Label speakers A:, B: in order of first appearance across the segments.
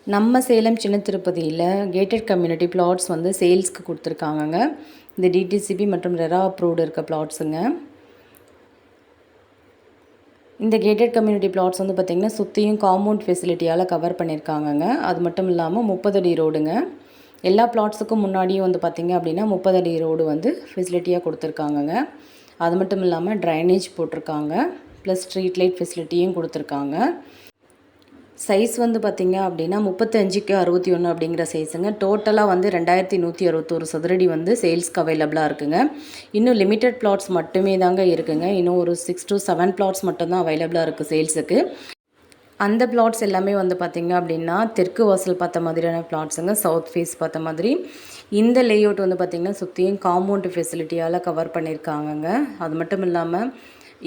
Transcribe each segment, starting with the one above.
A: நம்ம சேலம் சின்ன திருப்பதியில் கேட்டட் கம்யூனிட்டி பிளாட்ஸ் வந்து சேல்ஸ்க்கு கொடுத்துருக்காங்கங்க. இந்த டிடிசிபி மற்றும் ரெரா அப்ரூவ்டு இருக்க பிளாட்ஸுங்க. இந்த கேட்டட் கம்யூனிட்டி பிளாட்ஸ் வந்து பார்த்திங்கன்னா சுற்றியும் காம்பவுண்ட் ஃபெசிலிட்டியால் கவர் பண்ணியிருக்காங்கங்க. அது மட்டும் இல்லாமல் 30 அடி ரோடுங்க. எல்லா பிளாட்ஸுக்கும் முன்னாடியும் வந்து பார்த்திங்க அப்படின்னா 30 அடி ரோடு வந்து ஃபெசிலிட்டியாக கொடுத்துருக்காங்கங்க. அது மட்டும் இல்லாமல் ட்ரைனேஜ் போட்டிருக்காங்க, ப்ளஸ் ஸ்ட்ரீட் லைட் ஃபெசிலிட்டியும் கொடுத்துருக்காங்க. சைஸ் வந்து பார்த்திங்க அப்படின்னா 35க்கு 61 அப்படிங்கிற சைஸுங்க. டோட்டலாக வந்து 2161 சதுரடி வந்து சேல்ஸ்க்கு அவைலபிளாக இருக்குங்க. இன்னும் லிமிட்டட் பிளாட்ஸ் மட்டுமே தாங்க இருக்குங்க. இன்னும் ஒரு 6 to 7 பிளாட்ஸ் மட்டும்தான் அவைலபிளாக இருக்குது சேல்ஸுக்கு. அந்த பிளாட்ஸ் எல்லாமே வந்து பார்த்திங்க அப்படின்னா தெற்கு வாசல் பார்த்த மாதிரியான பிளாட்ஸுங்க, சவுத் ஃபேஸ் பார்த்த மாதிரி. இந்த லேஅவுட் வந்து பார்த்திங்கன்னா சுற்றியும் காம்பவுண்ட் ஃபெசிலிட்டியால் கவர் பண்ணியிருக்காங்கங்க. அது மட்டும் இல்லாமல்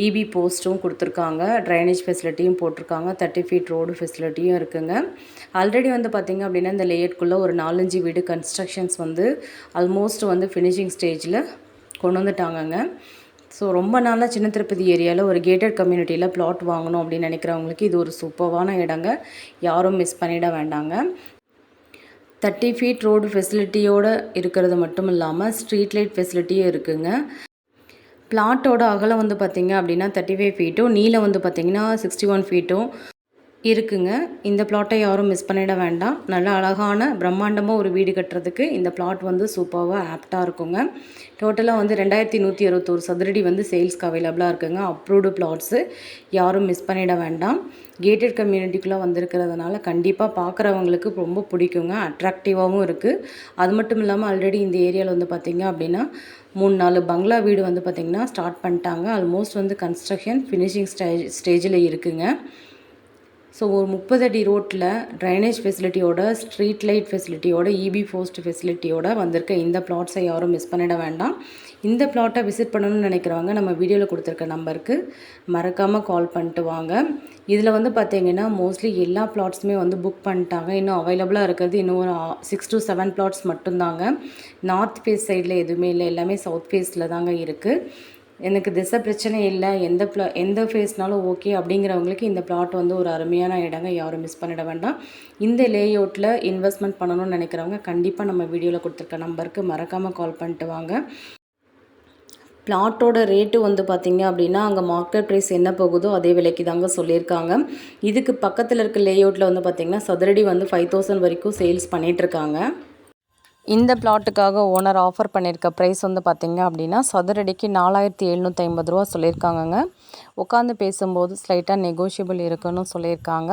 A: இபி போஸ்ட்டும் கொடுத்துருக்காங்க, ட்ரைனேஜ் ஃபெசிலிட்டியும் போட்டிருக்காங்க, 30 ஃபீட் ரோடு ஃபெசிலிட்டியும் இருக்குங்க. ஆல்ரெடி வந்து பார்த்திங்க அப்படின்னா இந்த லேஅவுட்குள்ளே ஒரு 4-5 வீடு கன்ஸ்ட்ரக்ஷன்ஸ் வந்து ஆல்மோஸ்ட் வந்து ஃபினிஷிங் ஸ்டேஜில் கொண்டு வந்துட்டாங்கங்க. ஸோ ரொம்ப நாளாக சின்ன திருப்பதி ஏரியாவில் ஒரு கேட்டட் கம்யூனிட்டியில் பிளாட் வாங்கணும் அப்படின்னு நினைக்கிறவங்களுக்கு இது ஒரு சூப்பரான இடங்க. யாரும் மிஸ் பண்ணிட வேண்டாங்க. 30 ஃபீட் ரோடு ஃபெசிலிட்டியோடு இருக்கிறது மட்டும் இல்லாமல் ஸ்ட்ரீட் லைட் ஃபெசிலிட்டியும் இருக்குங்க. பிளாட்டோட அகலம் வந்து பார்த்திங்க அப்படின்னா 35 ஃபீட்டும், நீளம் வந்து பார்த்திங்கன்னா 61 ஃபீட்டும் இருக்குங்க. இந்த பிளாட்டை யாரும் மிஸ் பண்ணிட வேண்டாம். நல்ல அழகான பிரம்மாண்டமாக ஒரு வீடு கட்டுறதுக்கு இந்த பிளாட் வந்து சூப்பராக ஆப்டாக இருக்குங்க. டோட்டலாக வந்து 2161 சதுரடி வந்து சேல்ஸ்க்கு அவைலபிளாக இருக்குங்க. அப்ரூவ்டு பிளாட்ஸு, யாரும் மிஸ் பண்ணிட வேண்டாம். கேட்டட் கம்யூனிட்டிக்குள்ளே வந்திருக்கிறதுனால கண்டிப்பாக பார்க்குறவங்களுக்கு ரொம்ப பிடிக்குங்க. அட்ராக்டிவாகவும் இருக்குது. அது மட்டும் இல்லாமல் ஆல்ரெடி இந்த ஏரியாவில் வந்து பார்த்திங்க அப்படின்னா 3-4 பங்களா வீடு வந்து பார்த்திங்கன்னா ஸ்டார்ட் பண்ணிட்டாங்க. ஆல்மோஸ்ட் வந்து கன்ஸ்ட்ரக்ஷன் ஃபினிஷிங் ஸ்டேஜில் இருக்குங்க. ஸோ ஒரு 30 அடி ரோட்டில் ட்ரைனேஜ் ஃபெசிலிட்டியோட, ஸ்ட்ரீட் லைட் ஃபெசிலிட்டியோட, இபி போஸ்ட் ஃபெசிலிட்டியோட வந்திருக்க இந்த பிளாட்ஸை யாரும் மிஸ் பண்ணிட வேண்டாம். இந்த பிளாட்டை விசிட் பண்ணணும்னு நினைக்கிறவங்க நம்ம வீடியோவில் கொடுத்துருக்க நம்பருக்கு மறக்காமல் கால் பண்ணிட்டு வாங்க. இதில் வந்து பார்த்திங்கன்னா மோஸ்ட்லி எல்லா பிளாட்ஸுமே வந்து புக் பண்ணிட்டாங்க. இன்னும் அவைலபிளாக இருக்கிறது இன்னும் ஒரு 6 to 7 பிளாட்ஸ் மட்டும்தாங்க. நார்த் ஃபேஸ் சைடில் எதுவுமே இல்லை, எல்லாமே சவுத் ஃபேஸில் தாங்க இருக்குது. எனக்கு திசை பிரச்சனை இல்லை, எந்த ஃபேஸ்னாலும் ஓகே அப்படிங்கிறவங்களுக்கு இந்த பிளாட் வந்து ஒரு அருமையான இடங்க. யாரும் மிஸ் பண்ணிட வேண்டாம். இந்த லேஅவுட்டில் இன்வெஸ்ட்மெண்ட் பண்ணணும்னு நினைக்கிறவங்க கண்டிப்பாக நம்ம வீடியோவில் கொடுத்துருக்க நம்பருக்கு மறக்காமல் கால் பண்ணிட்டு வாங்க. பிளாட்டோட ரேட்டு வந்து பார்த்திங்க அப்படின்னா அங்கே மார்க்கெட் ப்ரைஸ் என்ன போகுதோ அதே விலைக்கு தாங்க சொல்லியிருக்காங்க. இதுக்கு பக்கத்தில் இருக்க லேஅவுட்டில் வந்து பார்த்திங்கன்னா சதுரடி வந்து 5000 வரைக்கும் சேல்ஸ் பண்ணிகிட்ருக்காங்க. இந்த பிளாட்டுக்காக ஓனர் ஆஃபர் பண்ணியிருக்க ப்ரைஸ் வந்து பார்த்திங்க அப்படின்னா சதுரடிக்கு 4750 ரூபா சொல்லியிருக்காங்கங்க. உட்காந்து பேசும்போது ஸ்லைட்டாக நெகோஷியபிள் இருக்குன்னு சொல்லியிருக்காங்க.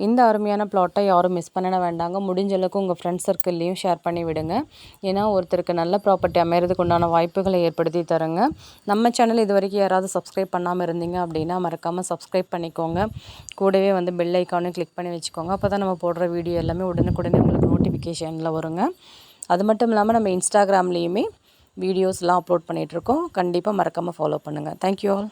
A: இந்த அருமையான பிளாட்டை யாரும் மிஸ் பண்ணிட வேண்டாங்க. முடிஞ்ச அளவுக்கு உங்கள் ஃப்ரெண்ட்ஸ் சர்க்கிள்லேயும் ஷேர் பண்ணி விடுங்க. ஏன்னா ஒருத்தருக்கு நல்ல ப்ராப்பர்ட்டி அமைகிறதுக்கு உண்டான வாய்ப்புகளை ஏற்படுத்தி தருங்க. நம்ம சேனல் இது வரைக்கும் யாராவது சப்ஸ்கிரைப் பண்ணாமல் இருந்தீங்க அப்படின்னா மறக்காமல் சப்ஸ்கிரைப் பண்ணிக்கோங்க. கூடவே வந்து பெல் ஐக்கானு கிளிக் பண்ணி வச்சுக்கோங்க. அப்போ தான் நம்ம போடுற வீடியோ எல்லாமே உடனுக்குடனே உங்களுக்கு நோட்டிஃபிகேஷனில் வருங்க. அது மட்டும் இல்லாமல் நம்ம இன்ஸ்டாகிராம்லேயுமே வீடியோஸ்லாம் அப்லோட் பண்ணிகிட்ருக்கோம். கண்டிப்பாக மறக்காமல் ஃபாலோ பண்ணுங்கள். Thank you all.